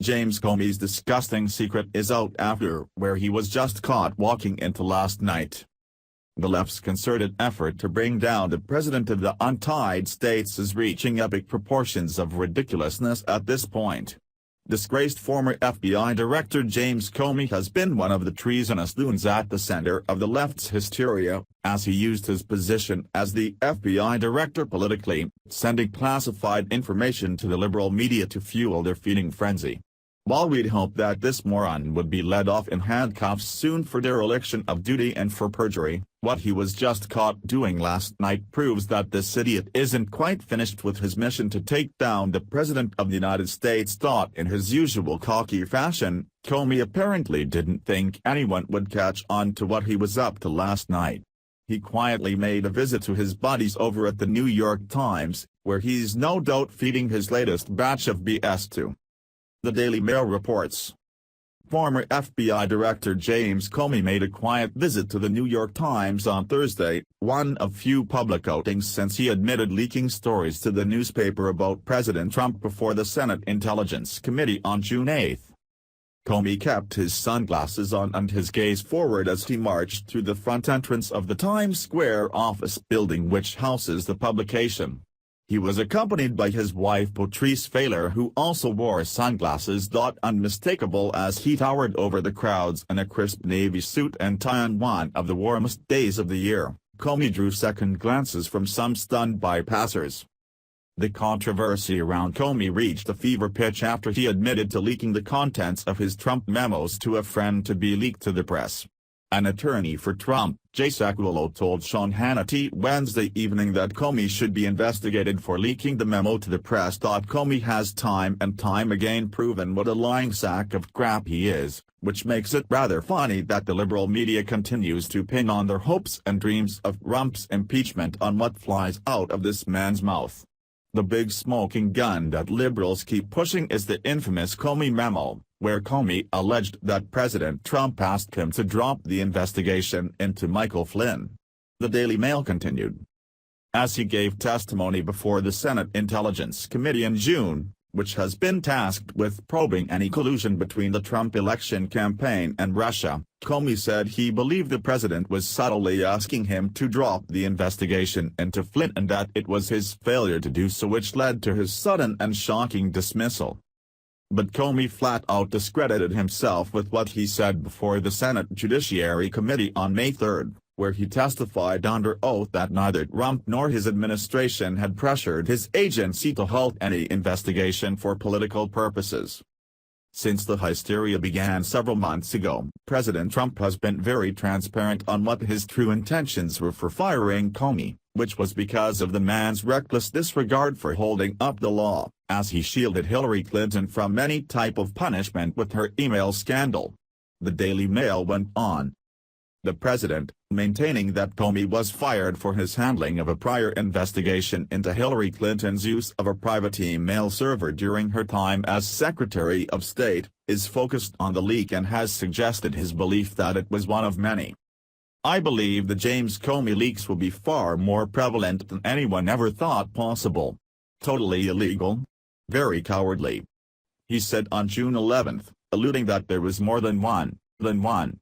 James Comey's disgusting secret is out after where he was just caught walking into last night. The left's concerted effort to bring down the president of the Untied States is reaching epic proportions of ridiculousness at this point. Disgraced former FBI Director James Comey has been one of the treasonous loons at the center of the left's hysteria, as he used his position as the FBI Director politically, sending classified information to the liberal media to fuel their feeding frenzy. While we'd hoped that this moron would be led off in handcuffs soon for dereliction of duty and for perjury, what he was just caught doing last night proves that this idiot isn't quite finished with his mission to take down the President of the United States. In his usual cocky fashion, Comey apparently didn't think anyone would catch on to what he was up to last night. He quietly made a visit to his buddies over at the New York Times, where he's no doubt feeding his latest batch of BS to. The Daily Mail reports. Former FBI Director James Comey made a quiet visit to the New York Times on Thursday, one of few public outings since he admitted leaking stories to the newspaper about President Trump before the Senate Intelligence Committee on June 8. Comey kept his sunglasses on and his gaze forward as he marched through the front entrance of the Times Square office building which houses the publication. He was accompanied by his wife Patrice Failer, who also wore sunglasses. Unmistakable as he towered over the crowds in a crisp navy suit and tie on one of the warmest days of the year, Comey drew second glances from some stunned bypassers. The controversy around Comey reached a fever pitch after he admitted to leaking the contents of his Trump memos to a friend to be leaked to the press. An attorney for Trump, Jay Sekulow, told Sean Hannity Wednesday evening that Comey should be investigated for leaking the memo to the press. Comey has time and time again proven what a lying sack of crap he is, which makes it rather funny that the liberal media continues to pin on their hopes and dreams of Trump's impeachment on what flies out of this man's mouth. The big smoking gun that liberals keep pushing is the infamous Comey memo, where Comey alleged that President Trump asked him to drop the investigation into Michael Flynn. The Daily Mail continued. As he gave testimony before the Senate Intelligence Committee in June, which has been tasked with probing any collusion between the Trump election campaign and Russia, Comey said he believed the president was subtly asking him to drop the investigation into Flynn and that it was his failure to do so which led to his sudden and shocking dismissal. But Comey flat-out discredited himself with what he said before the Senate Judiciary Committee on May 3, where he testified under oath that neither Trump nor his administration had pressured his agency to halt any investigation for political purposes. Since the hysteria began several months ago, President Trump has been very transparent on what his true intentions were for firing Comey, which was because of the man's reckless disregard for holding up the law, as he shielded Hillary Clinton from any type of punishment with her email scandal. The Daily Mail went on. The president, maintaining that Comey was fired for his handling of a prior investigation into Hillary Clinton's use of a private email server during her time as Secretary of State, is focused on the leak and has suggested his belief that it was one of many. I believe the James Comey leaks will be far more prevalent than anyone ever thought possible. Totally illegal. Very cowardly. He said on June 11, alluding that there was more than one.